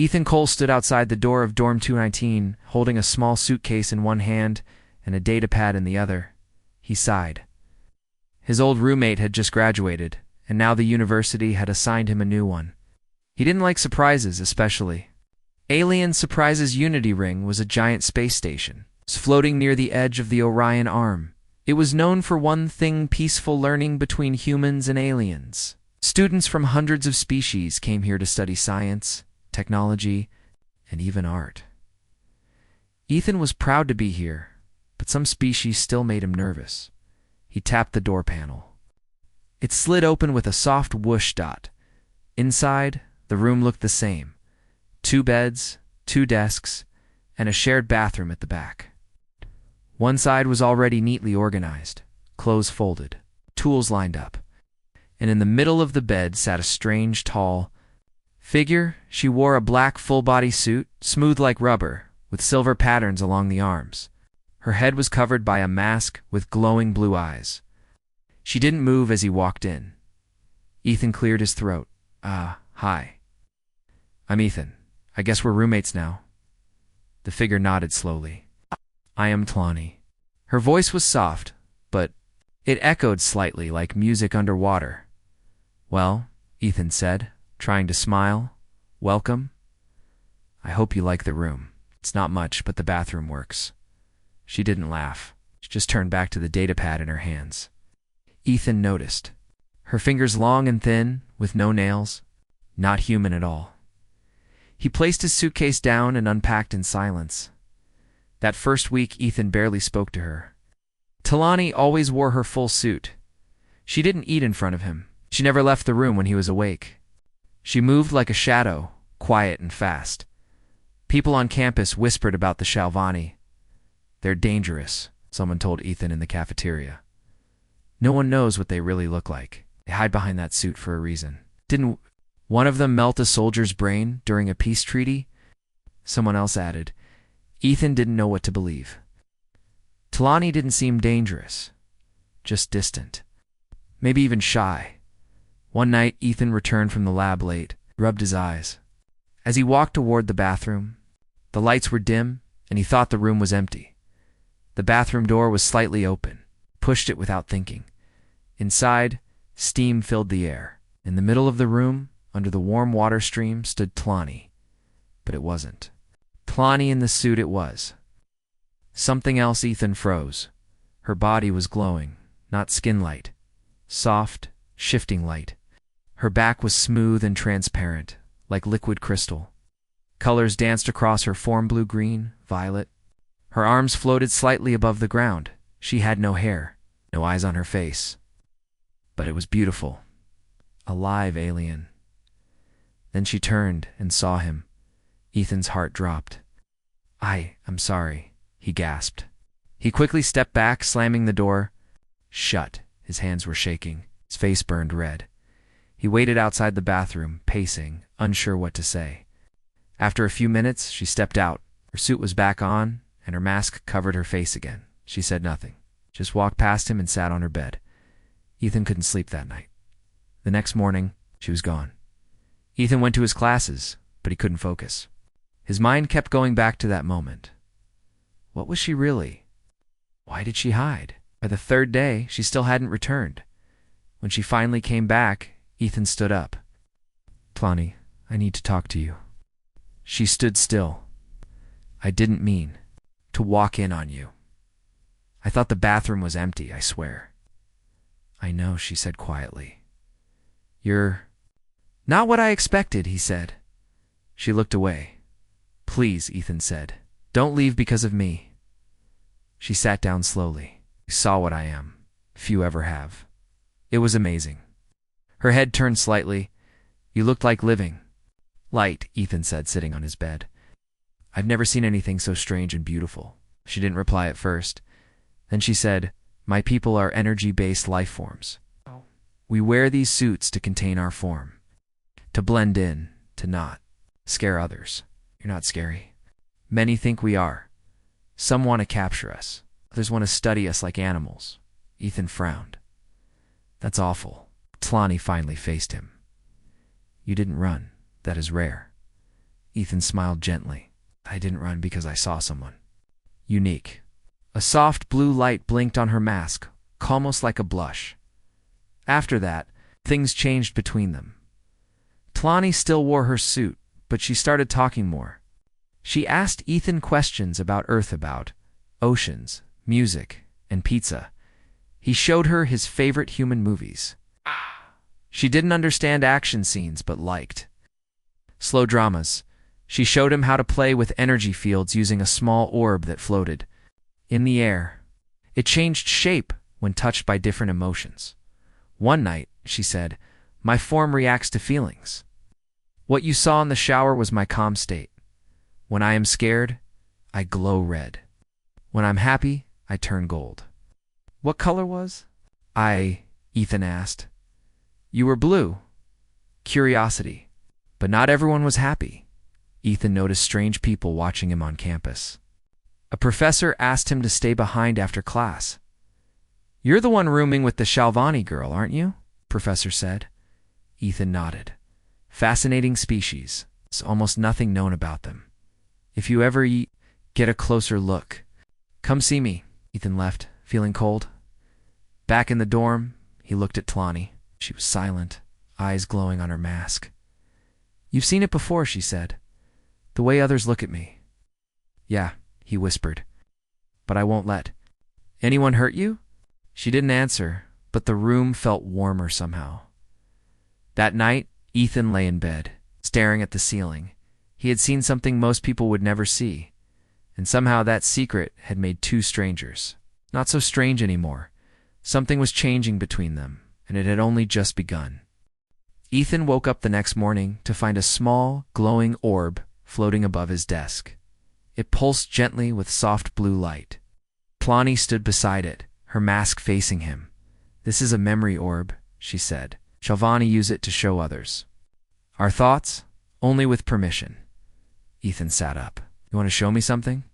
Ethan Cole stood outside the door of Dorm 219, holding a small suitcase in one hand and a datapad in the other. He sighed. His old roommate had just graduated, and now the university had assigned him a new one. He didn't like surprises, especially. Alien Surprises Unity Ring was a giant space station, floating near the edge of the Orion Arm. It was known for one thing: peaceful learning between humans and aliens. Students from hundreds of species came here to study science, technology, and even art. Ethan was proud to be here, but some species still made him nervous. He tapped the door panel. It slid open with a soft whoosh dot. Inside, the room looked the same. 2 beds, 2 desks, and a shared bathroom at the back. One side was already neatly organized, clothes folded, tools lined up. And in the middle of the bed sat a strange, tall figure. She wore a black full-body suit, smooth like rubber, with silver patterns along the arms. Her head was covered by a mask with glowing blue eyes. She didn't move as he walked in. Ethan cleared his throat. Hi. I'm Ethan. I guess we're roommates now. The figure nodded slowly. I am Tlani. Her voice was soft, but it echoed slightly like music underwater. Well, Ethan said, trying to smile. Welcome. I hope you like the room. It's not much, but the bathroom works. She didn't laugh. She just turned back to the datapad in her hands. Ethan noticed. Her fingers long and thin, with no nails. Not human at all. He placed his suitcase down and unpacked in silence. That first week, Ethan barely spoke to her. Tlani always wore her full suit. She didn't eat in front of him. She never left the room when he was awake. She moved like a shadow, quiet and fast. People on campus whispered about the Shalvani. They're dangerous, someone told Ethan in the cafeteria. No one knows what they really look like. They hide behind that suit for a reason. Didn't one of them melt a soldier's brain during a peace treaty? Someone else added. Ethan didn't know what to believe. Tlani didn't seem dangerous, just distant, maybe even shy. One night, Ethan returned from the lab late, rubbed his eyes. As he walked toward the bathroom, the lights were dim, and he thought the room was empty. The bathroom door was slightly open, pushed it without thinking. Inside, steam filled the air. In the middle of the room, under the warm water stream, stood Tlani. But it wasn't. Tlani in the suit it was. Something else. Ethan froze. Her body was glowing, not skin light. Soft, shifting light. Her back was smooth and transparent, like liquid crystal. Colors danced across her form: blue, green, violet. Her arms floated slightly above the ground. She had no hair, no eyes on her face. But it was beautiful. A live alien. Then she turned and saw him. Ethan's heart dropped. I'm sorry, he gasped. He quickly stepped back, slamming the door shut. His hands were shaking. His face burned red. He waited outside the bathroom, pacing, unsure what to say. After a few minutes, she stepped out. Her suit was back on, and her mask covered her face again. She said nothing, just walked past him and sat on her bed. Ethan couldn't sleep that night. The next morning, she was gone. Ethan went to his classes, but he couldn't focus. His mind kept going back to that moment. What was she really? Why did she hide? By the 3rd day, she still hadn't returned. When she finally came back, Ethan stood up. Tlani, I need to talk to you. She stood still. I didn't mean to walk in on you. I thought the bathroom was empty, I swear. I know, she said quietly. You're not what I expected, he said. She looked away. Please, Ethan said. Don't leave because of me. She sat down slowly. You saw what I am. Few ever have. It was amazing. Her head turned slightly. You looked like living. Light, Ethan said, sitting on his bed. I've never seen anything so strange and beautiful. She didn't reply at first. Then she said, My people are energy-based life forms. We wear these suits to contain our form. To blend in, to not scare others. You're not scary. Many think we are. Some want to capture us. Others want to study us like animals. Ethan frowned. That's awful. Tlani finally faced him. You didn't run. That is rare. Ethan smiled gently. I didn't run because I saw someone unique. A soft blue light blinked on her mask, almost like a blush. After that, things changed between them. Tlani still wore her suit, but she started talking more. She asked Ethan questions about Earth, about oceans, music, and pizza. He showed her his favorite human movies. She didn't understand action scenes, but liked slow dramas. She showed him how to play with energy fields using a small orb that floated in the air. It changed shape when touched by different emotions. One night, she said, my form reacts to feelings. What you saw in the shower was my calm state. When I am scared, I glow red. When I'm happy, I turn gold. What color was I? Ethan asked. You were blue. Curiosity. But not everyone was happy. Ethan noticed strange people watching him on campus. A professor asked him to stay behind after class. You're the one rooming with the Shalvani girl, aren't you? Professor said. Ethan nodded. Fascinating species. There's almost nothing known about them. If you ever get a closer look, come see me. Ethan left, feeling cold. Back in the dorm, he looked at Tlani. She was silent, eyes glowing on her mask. You've seen it before, she said. The way others look at me. Yeah, he whispered. But I won't let anyone hurt you? She didn't answer, but the room felt warmer somehow. That night, Ethan lay in bed, staring at the ceiling. He had seen something most people would never see, and somehow that secret had made two strangers. Not so strange anymore. Something was changing between them, and it had only just begun. Ethan woke up the next morning to find a small, glowing orb floating above his desk. It pulsed gently with soft blue light. Tlani stood beside it, her mask facing him. This is a memory orb, she said. Shalvani use it to show others. Our thoughts? Only with permission. Ethan sat up. You want to show me something?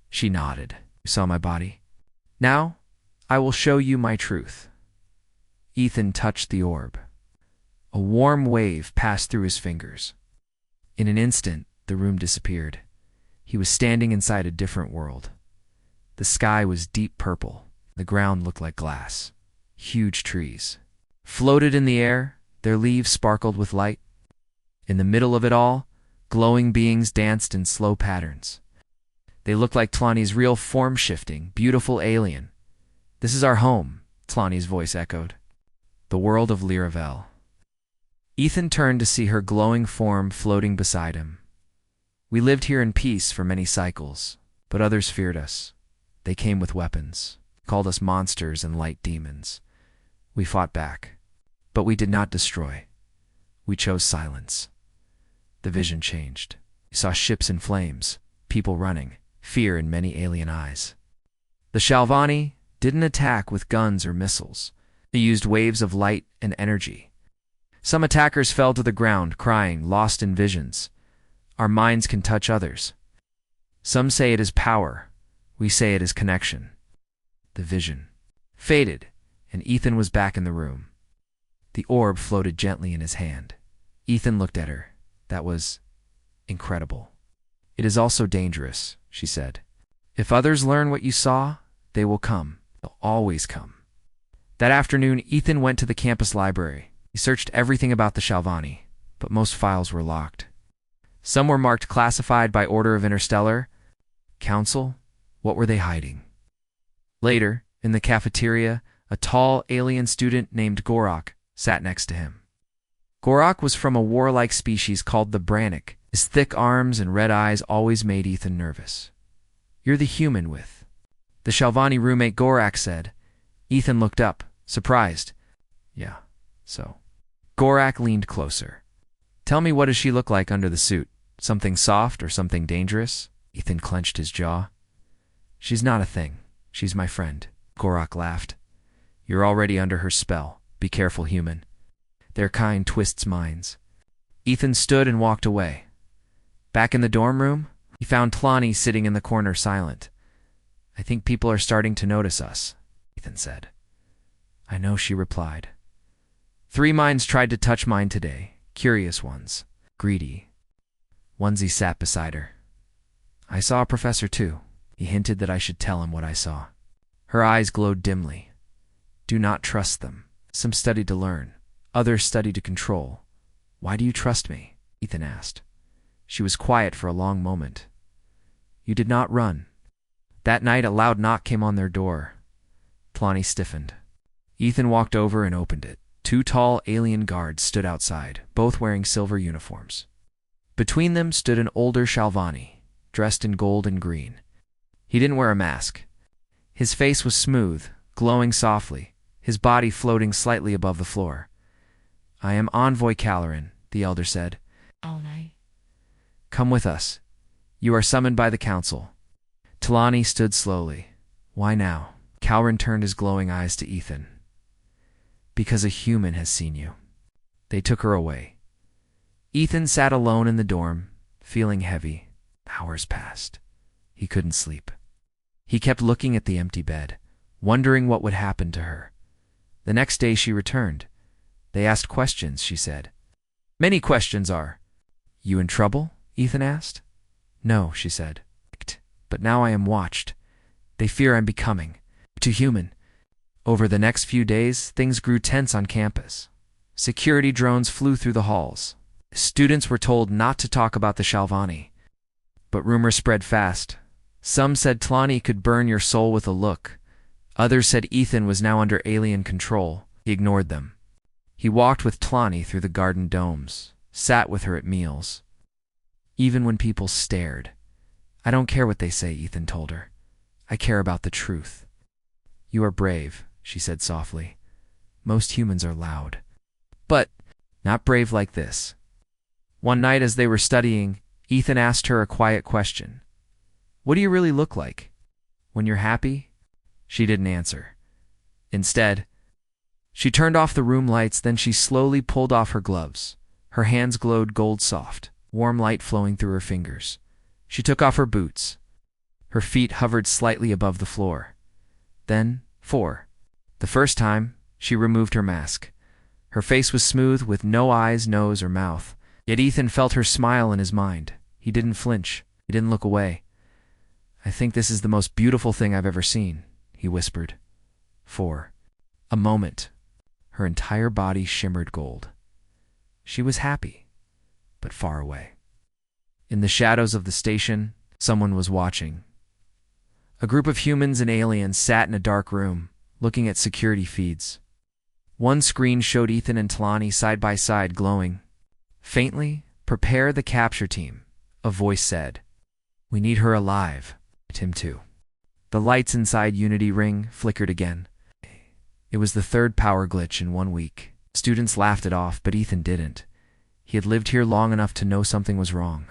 She nodded. You saw my body? Now, I will show you my truth. Ethan touched the orb. A warm wave passed through his fingers. In an instant, the room disappeared. He was standing inside a different world. The sky was deep purple. The ground looked like glass. Huge trees floated in the air, their leaves sparkled with light. In the middle of it all, glowing beings danced in slow patterns. They looked like Tlani's real form-shifting, beautiful alien. This is our home, Tlani's voice echoed. The world of Liravel. Ethan turned to see her glowing form floating beside him. We lived here in peace for many cycles, but others feared us. They came with weapons, called us monsters and light demons. We fought back, but we did not destroy. We chose silence. The vision changed. We saw ships in flames, people running, fear in many alien eyes. The Shalvani didn't attack with guns or missiles. They used waves of light and energy. Some attackers fell to the ground, crying, lost in visions. Our minds can touch others. Some say it is power. We say it is connection. The vision faded, and Ethan was back in the room. The orb floated gently in his hand. Ethan looked at her. That was incredible. It is also dangerous, she said. If others learn what you saw, they will come. They'll always come. That afternoon, Ethan went to the campus library. He searched everything about the Shalvani, but most files were locked. Some were marked classified by Order of Interstellar Council. What were they hiding? Later, in the cafeteria, a tall alien student named Gorak sat next to him. Gorak was from a warlike species called the Brannick. His thick arms and red eyes always made Ethan nervous. You're the human with the Shalvani roommate, Gorak said. Ethan looked up, surprised. Yeah, so. Gorak leaned closer. Tell me, what does she look like under the suit? Something soft or something dangerous? Ethan clenched his jaw. She's not a thing. She's my friend. Gorak laughed. You're already under her spell. Be careful, human. Their kind twists minds. Ethan stood and walked away. Back in the dorm room, he found Tlani sitting in the corner silent. I think people are starting to notice us, Ethan said. I know, she replied. 3 minds tried to touch mine today. Curious ones. Greedy. Onesie sat beside her. I saw a professor too. He hinted that I should tell him what I saw. Her eyes glowed dimly. Do not trust them. Some study to learn. Others study to control. Why do you trust me? Ethan asked. She was quiet for a long moment. You did not run. That night a loud knock came on their door. Tlani stiffened. Ethan walked over and opened it. 2 tall alien guards stood outside, both wearing silver uniforms. Between them stood an older Shalvani, dressed in gold and green. He didn't wear a mask. His face was smooth, glowing softly, his body floating slightly above the floor. I am Envoy Caloran, the elder said. All night. Come with us. You are summoned by the council. Tlani stood slowly. Why now? Caloran turned his glowing eyes to Ethan. Because a human has seen you. They took her away. Ethan sat alone in the dorm, feeling heavy. Hours passed. He couldn't sleep. He kept looking at the empty bed, wondering what would happen to her. The next day she returned. They asked questions, she said. Many questions are. You in trouble? Ethan asked. No, she said. But now I am watched. They fear I'm becoming too human. Over the next few days, things grew tense on campus. Security drones flew through the halls. Students were told not to talk about the Shalvani. But rumors spread fast. Some said Tlani could burn your soul with a look. Others said Ethan was now under alien control. He ignored them. He walked with Tlani through the garden domes, sat with her at meals. Even when people stared. I don't care what they say, Ethan told her. I care about the truth. You are brave, she said softly. Most humans are loud. But not brave like this. One night as they were studying, Ethan asked her a quiet question. What do you really look like? When you're happy? She didn't answer. Instead, she turned off the room lights, then she slowly pulled off her gloves. Her hands glowed gold soft, warm light flowing through her fingers. She took off her boots. Her feet hovered slightly above the floor. Then, the first time, she removed her mask. Her face was smooth with no eyes, nose, or mouth. Yet Ethan felt her smile in his mind. He didn't flinch. He didn't look away. I think this is the most beautiful thing I've ever seen, he whispered. A moment. Her entire body shimmered gold. She was happy, but far away. In the shadows of the station, someone was watching. A group of humans and aliens sat in a dark room, looking at security feeds. One screen showed Ethan and Tlani side by side glowing. Faintly, prepare the capture team, a voice said. We need her alive. Him too. The lights inside Unity Ring flickered again. It was the 3rd power glitch in 1 week. Students laughed it off, but Ethan didn't. He had lived here long enough to know something was wrong.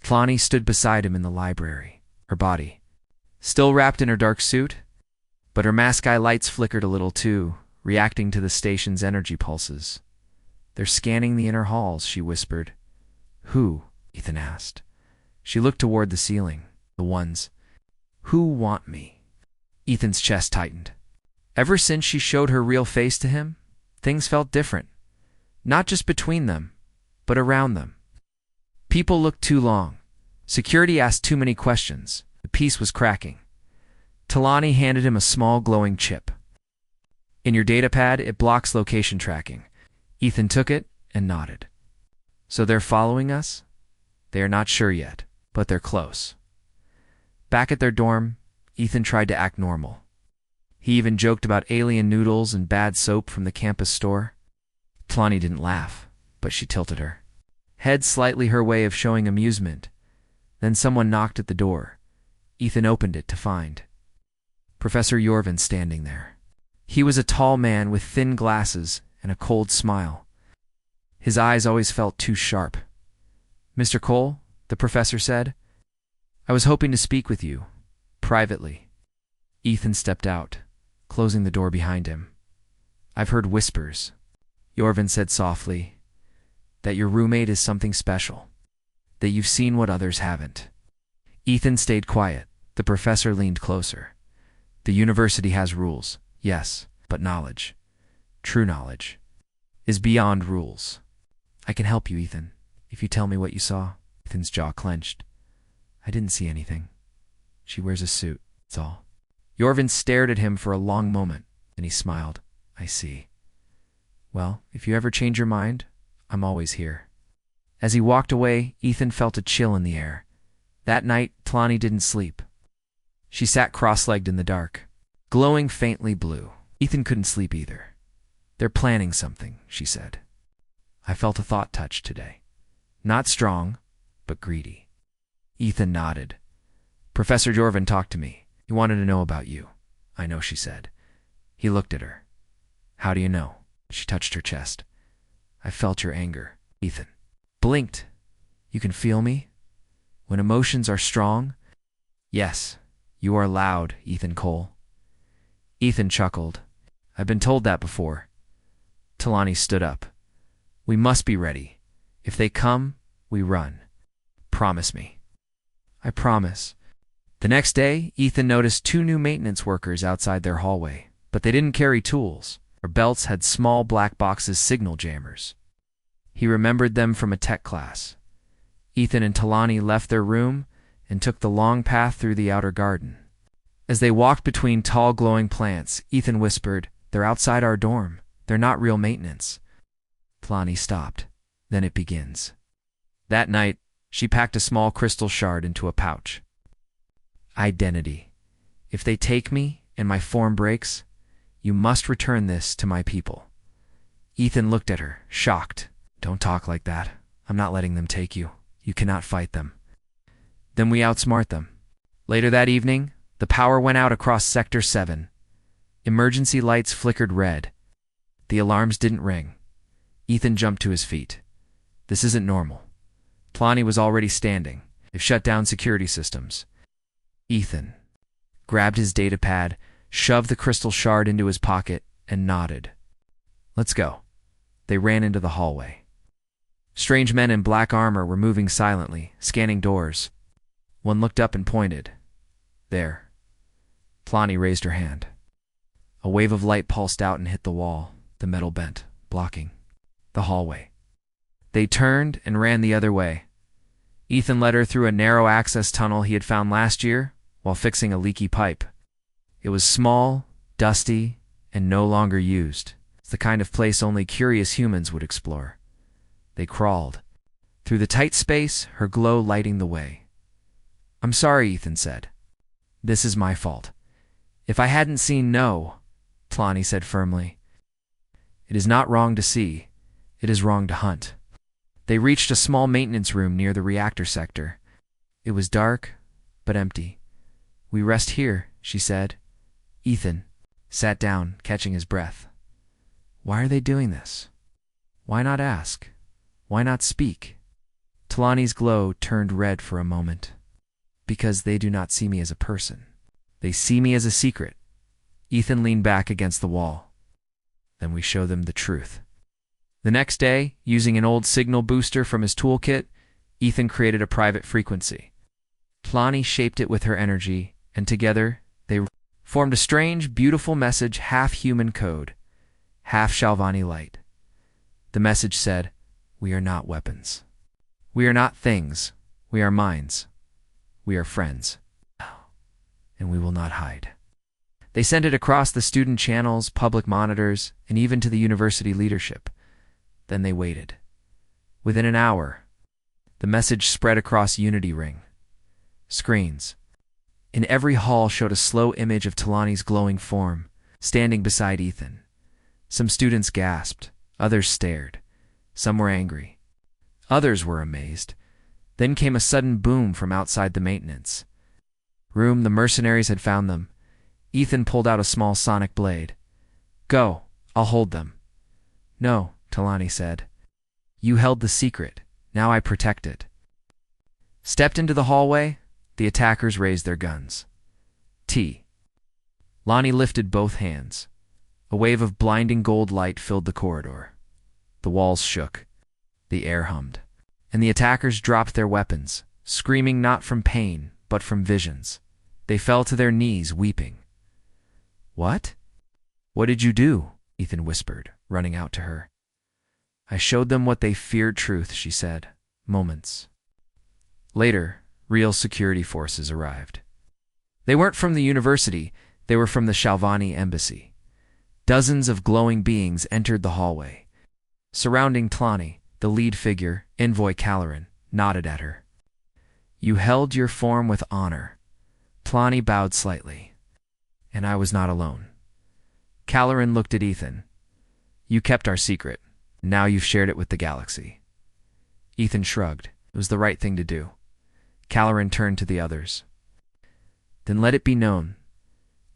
Tlani stood beside him in the library, her body still wrapped in her dark suit, but her mask eye lights flickered a little too, reacting to the station's energy pulses. They're scanning the inner halls, she whispered. Who? Ethan asked. She looked toward the ceiling. The ones who want me. Ethan's chest tightened. Ever since she showed her real face to him, things felt different. Not just between them, but around them. People looked too long. Security asked too many questions. The peace was cracking. Tlani handed him a small glowing chip. In your datapad, it blocks location tracking. Ethan took it and nodded. So they're following us? They are not sure yet, but they're close. Back at their dorm, Ethan tried to act normal. He even joked about alien noodles and bad soap from the campus store. Tlani didn't laugh, but she tilted her head slightly, her way of showing amusement. Then someone knocked at the door. Ethan opened it to find Professor Yorvin standing there. He was a tall man with thin glasses and a cold smile. His eyes always felt too sharp. Mr. Cole, the professor said, I was hoping to speak with you, privately. Ethan stepped out, closing the door behind him. I've heard whispers, Yorvin said softly, that your roommate is something special, that you've seen what others haven't. Ethan stayed quiet. The professor leaned closer. The university has rules, yes, but knowledge, true knowledge, is beyond rules. I can help you, Ethan, if you tell me what you saw. Ethan's jaw clenched. I didn't see anything. She wears a suit, that's all. Jorvin stared at him for a long moment, then he smiled. I see. Well, if you ever change your mind, I'm always here. As he walked away, Ethan felt a chill in the air. That night, Talani didn't sleep. She sat cross-legged in the dark, glowing faintly blue. Ethan couldn't sleep either. They're planning something, she said. I felt a thought touch today. Not strong, but greedy. Ethan nodded. Professor Jorvin talked to me. He wanted to know about you. I know, she said. He looked at her. How do you know? She touched her chest. I felt your anger. Ethan blinked. You can feel me? When emotions are strong? Yes, you are loud, Ethan Cole. Ethan chuckled. I've been told that before. Talani stood up. We must be ready. If they come, we run. Promise me. I promise. The next day, Ethan noticed 2 new maintenance workers outside their hallway, but they didn't carry tools. Their belts had small black boxes signal jammers. He remembered them from a tech class. Ethan and Talani left their room and took the long path through the outer garden. As they walked between tall glowing plants, Ethan whispered, They're outside our dorm. They're not real maintenance. Talani stopped. Then it begins. That night, she packed a small crystal shard into a pouch. Identity. If they take me and my form breaks, you must return this to my people. Ethan looked at her, shocked. Don't talk like that. I'm not letting them take you. You cannot fight them. Then we outsmart them. Later that evening, the power went out across Sector 7. Emergency lights flickered red. The alarms didn't ring. Ethan jumped to his feet. This isn't normal. Talani was already standing. They've shut down security systems. Ethan grabbed his datapad, shoved the crystal shard into his pocket, and nodded. Let's go. They ran into the hallway. Strange men in black armor were moving silently, scanning doors. One looked up and pointed. There. Talani raised her hand. A wave of light pulsed out and hit the wall. The metal bent, blocking the hallway. They turned and ran the other way. Ethan led her through a narrow access tunnel he had found last year while fixing a leaky pipe. It was small, dusty, and no longer used. It's the kind of place only curious humans would explore. They crawled through the tight space, her glow lighting the way. I'm sorry, Ethan said. This is my fault. If I hadn't seen, no, Talani said firmly. It is not wrong to see. It is wrong to hunt. They reached a small maintenance room near the reactor sector. It was dark, but empty. We rest here, she said. Ethan sat down, catching his breath. Why are they doing this? Why not ask? Why not speak? Talani's glow turned red for a moment. Because they do not see me as a person. They see me as a secret. Ethan leaned back against the wall. Then we show them the truth. The next day, using an old signal booster from his toolkit, Ethan created a private frequency. Talani shaped it with her energy, and together they formed a strange, beautiful message, half human code, half Shalvani light. The message said, We are not weapons. We are not things. We are minds. We are friends. And we will not hide. They sent it across the student channels, public monitors, and even to the university leadership. Then they waited. Within an hour, the message spread across Unity Ring. Screens in every hall showed a slow image of Talani's glowing form, standing beside Ethan. Some students gasped. Others stared. Some were angry. Others were amazed. Then came a sudden boom from outside the maintenance room. The mercenaries had found them. Ethan pulled out a small sonic blade. Go, I'll hold them. No, Talani said. You held the secret. Now I protect it. Stepped into the hallway. The attackers raised their guns. Lonnie lifted both hands. A wave of blinding gold light filled the corridor. The walls shook. The air hummed. And the attackers dropped their weapons, screaming not from pain, but from visions. They fell to their knees, weeping. What? What did you do? Ethan whispered, running out to her. I showed them what they feared truth, she said. Moments. Later, real security forces arrived. They weren't from the university, they were from the Shalvani embassy. Dozens of glowing beings entered the hallway. Surrounding Tlani, the lead figure, Envoy Caloran, nodded at her. You held your form with honor. Tlani bowed slightly. And I was not alone. Caloran looked at Ethan. You kept our secret. Now you've shared it with the galaxy. Ethan shrugged. It was the right thing to do. Caloran turned to the others. Then let it be known.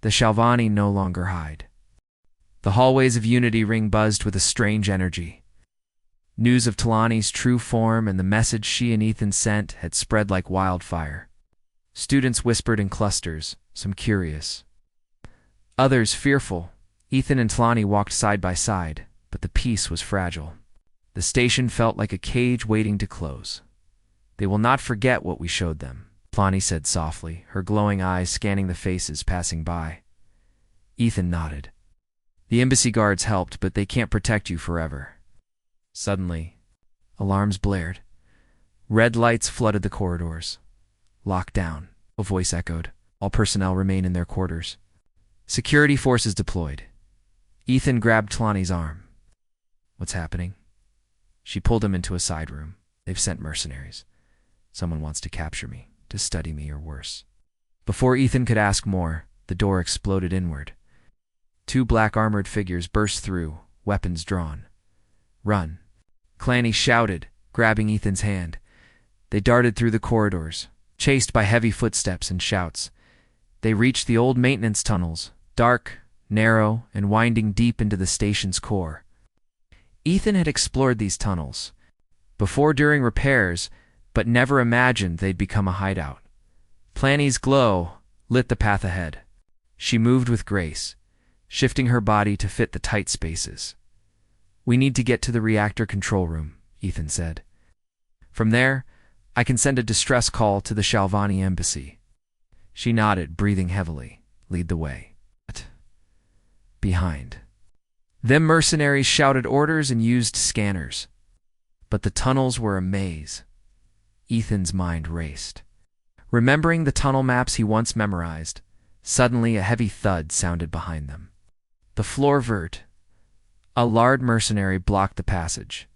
The Shalvani no longer hide. The hallways of Unity Ring buzzed with a strange energy. News of Talani's true form and the message she and Ethan sent had spread like wildfire. Students whispered in clusters, some curious. Others fearful. Ethan and Tlani walked side by side, but the peace was fragile. The station felt like a cage waiting to close. They will not forget what we showed them, Tlani said softly, her glowing eyes scanning the faces passing by. Ethan nodded. The embassy guards helped, but they can't protect you forever. Suddenly, alarms blared. Red lights flooded the corridors. Lock down, a voice echoed. All personnel remain in their quarters. Security forces deployed. Ethan grabbed Tlani's arm. What's happening? She pulled him into a side room. They've sent mercenaries. Someone wants to capture me, to study me or worse. Before Ethan could ask more, the door exploded inward. Two black armored figures burst through, weapons drawn. Run. Clanny shouted, grabbing Ethan's hand. They darted through the corridors, chased by heavy footsteps and shouts. They reached the old maintenance tunnels, dark, narrow, and winding deep into the station's core. Ethan had explored these tunnels, before during repairs, but never imagined they'd become a hideout. Planny's glow lit the path ahead. She moved with grace, shifting her body to fit the tight spaces. We need to get to the reactor control room, Ethan said. From there, I can send a distress call to the Shalvani embassy. She nodded, breathing heavily. Lead the way. Behind. Them mercenaries shouted orders and used scanners. But the tunnels were a maze. Ethan's mind raced. Remembering the tunnel maps he once memorized, suddenly a heavy thud sounded behind them. The floor vert. A large mercenary blocked the passage.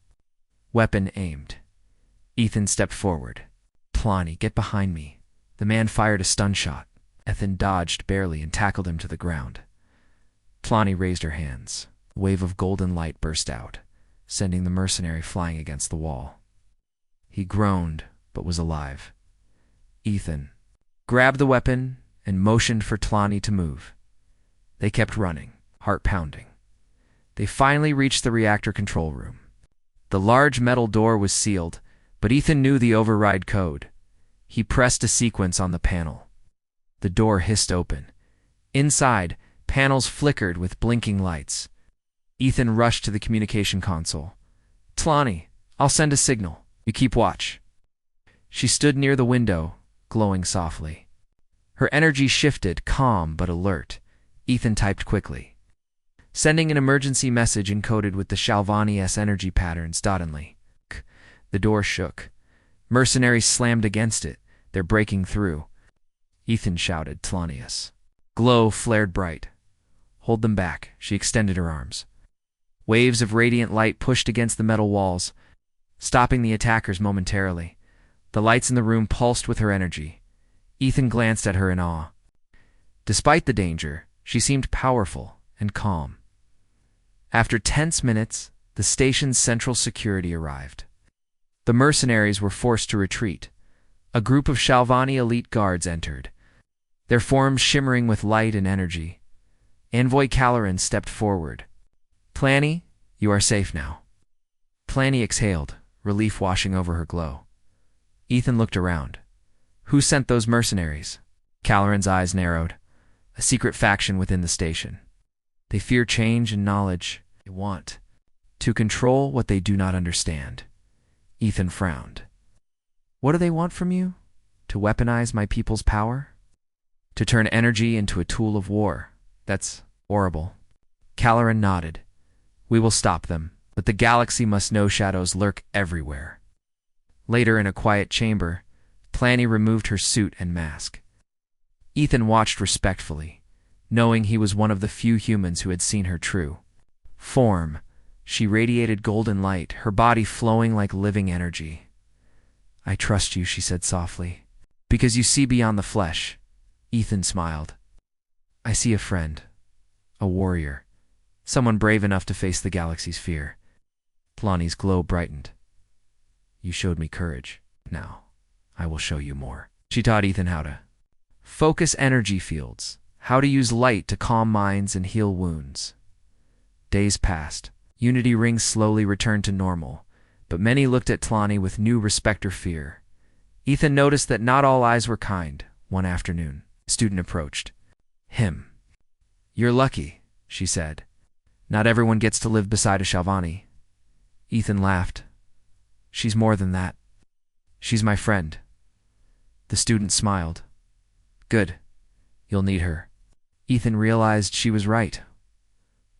Weapon aimed. Ethan stepped forward. Tlani, get behind me. The man fired a stun shot. Ethan dodged barely and tackled him to the ground. Tlani raised her hands. A wave of golden light burst out, sending the mercenary flying against the wall. He groaned, but was alive. Ethan grabbed the weapon and motioned for Tlani to move. They kept running, heart pounding. They finally reached the reactor control room. The large metal door was sealed, but Ethan knew the override code. He pressed a sequence on the panel. The door hissed open. Inside, panels flickered with blinking lights. Ethan rushed to the communication console. Tlani, I'll send a signal. You keep watch. She stood near the window, glowing softly. Her energy shifted, calm but alert. Ethan typed quickly, sending an emergency message encoded with the Shalvani-S energy patterns dotedly. The door shook. Mercenaries slammed against it. They're breaking through. Ethan shouted, Tlanius. Glow flared bright. Hold them back. She extended her arms. Waves of radiant light pushed against the metal walls, stopping the attackers momentarily. The lights in the room pulsed with her energy. Ethan glanced at her in awe. Despite the danger, she seemed powerful and calm. After tense minutes, the station's central security arrived. The mercenaries were forced to retreat. A group of Shalvani elite guards entered, their forms shimmering with light and energy. Envoy Caloran stepped forward. Tlani, you are safe now. Tlani exhaled, relief washing over her glow. Ethan looked around. Who sent those mercenaries? Caloran's eyes narrowed. A secret faction within the station. They fear change and knowledge. They want to control what they do not understand. Ethan frowned. What do they want from you? To weaponize my people's power? To turn energy into a tool of war? That's horrible. Caloran nodded. We will stop them, but the galaxy must know shadows lurk everywhere. Later in a quiet chamber, Planny removed her suit and mask. Ethan watched respectfully, knowing he was one of the few humans who had seen her true form. She radiated golden light, her body flowing like living energy. "I trust you," she said softly. "Because you see beyond the flesh." Ethan smiled. "I see a friend, a warrior, someone brave enough to face the galaxy's fear." Planny's glow brightened. "You showed me courage. Now, I will show you more." She taught Ethan how to focus energy fields, how to use light to calm minds and heal wounds. Days passed. Unity rings slowly returned to normal, but many looked at Planny with new respect or fear. Ethan noticed that not all eyes were kind. One afternoon, a student approached him. "You're lucky," she said. "Not everyone gets to live beside a Scifi." Ethan laughed. "She's more than that. She's my friend." The student smiled. "Good. You'll need her." Ethan realized she was right.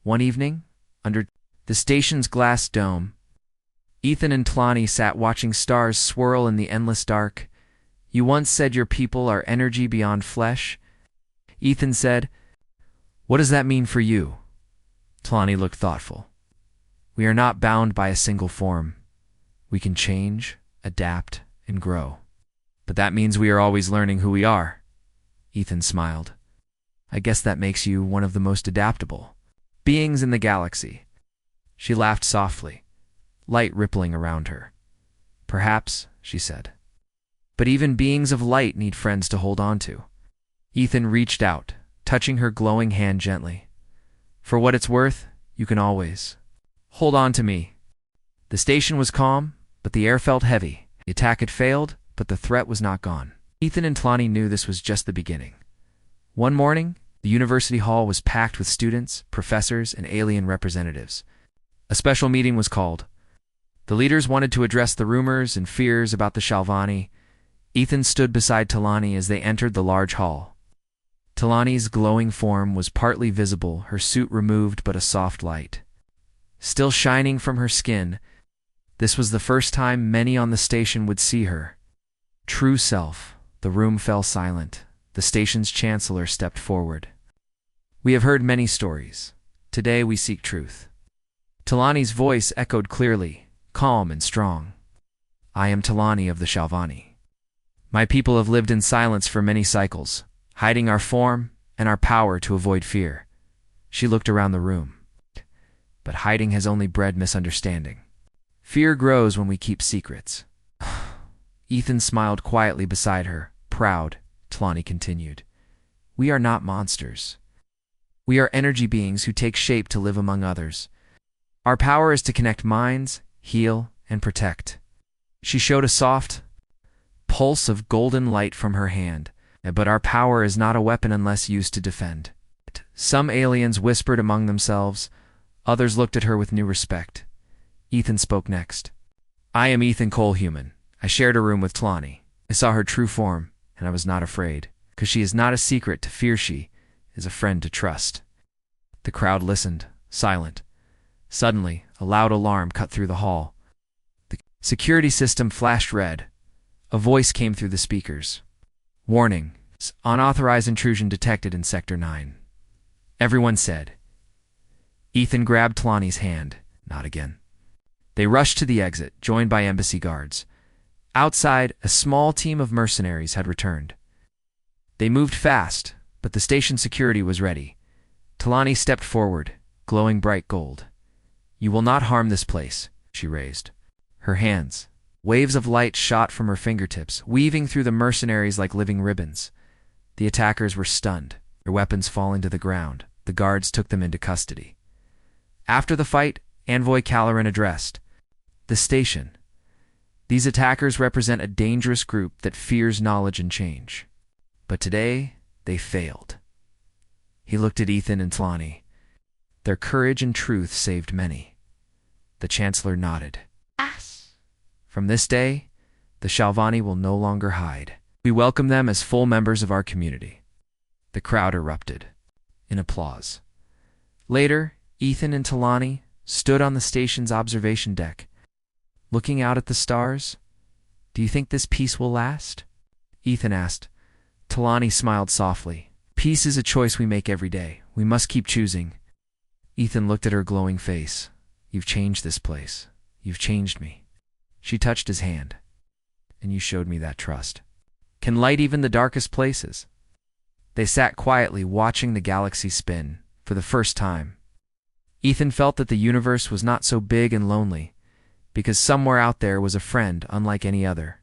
One evening, under the station's glass dome, Ethan and Planny sat watching stars swirl in the endless dark. "You once said your people are energy beyond flesh." Ethan said, "What does that mean for you?" Planny looked thoughtful. "We are not bound by a single form. We can change, adapt, and grow. But that means we are always learning who we are." Ethan smiled. "I guess that makes you one of the most adaptable beings in the galaxy." She laughed softly, light rippling around her. "Perhaps," she said. "But even beings of light need friends to hold on to." Ethan reached out, touching her glowing hand gently. "For what it's worth, you can always hold on to me." The station was calm, but the air felt heavy. The attack had failed, but the threat was not gone. Ethan and Planny knew this was just the beginning. One morning, the university hall was packed with students, professors, and alien representatives. A special meeting was called. The leaders wanted to address the rumors and fears about the Scifi. Ethan stood beside Talani as they entered the large hall. Talani's glowing form was partly visible, her suit removed but a soft light still shining from her skin. This was the first time many on the station would see her true self. The room fell silent. The station's chancellor stepped forward. "We have heard many stories. Today we seek truth." Talani's voice echoed clearly, calm and strong. "I am Talani of the Scifi. My people have lived in silence for many cycles, hiding our form and our power to avoid fear." She looked around the room. "But hiding has only bred misunderstanding. Fear grows when we keep secrets." Ethan smiled quietly beside her, proud. Talani continued, "We are not monsters. We are energy beings who take shape to live among others. Our power is to connect minds, heal, and protect." She showed a soft pulse of golden light from her hand. "But our power is not a weapon unless used to defend." Some aliens whispered among themselves. Others looked at her with new respect. Ethan spoke next. "I am Ethan Colehuman. I shared a room with Talani. I saw her true form, and I was not afraid, because she is not a secret to fear. She is a friend to trust." The crowd listened, silent. Suddenly, a loud alarm cut through the hall. The security system flashed red. A voice came through the speakers. "Warning. Unauthorized intrusion detected in Sector 9. Everyone said. Ethan grabbed Talani's hand. "Not again." They rushed to the exit, joined by embassy guards. Outside, a small team of mercenaries had returned. They moved fast, but the station security was ready. Talani stepped forward, glowing bright gold. "You will not harm this place," she raised her hands. Waves of light shot from her fingertips, weaving through the mercenaries like living ribbons. The attackers were stunned, their weapons falling to the ground. The guards took them into custody. After the fight, Envoy Caloran addressed the station. "These attackers represent a dangerous group that fears knowledge and change. But today, they failed." He looked at Ethan and Talani. "Their courage and truth saved many." The Chancellor nodded. "From this day, the Scifi will no longer hide. We welcome them as full members of our community." The crowd erupted in applause. Later, Ethan and Talani stood on the station's observation deck, looking out at the stars. "Do you think this peace will last?" Ethan asked. Talani smiled softly. Peace is a choice we make every day. We must keep choosing. Ethan looked at her glowing face. You've changed this place. You've changed me. She touched his hand. And you showed me that trust can light even the darkest places. They sat quietly watching the galaxy spin for the first time. Ethan felt that the universe was not so big and lonely, because somewhere out there was a friend unlike any other.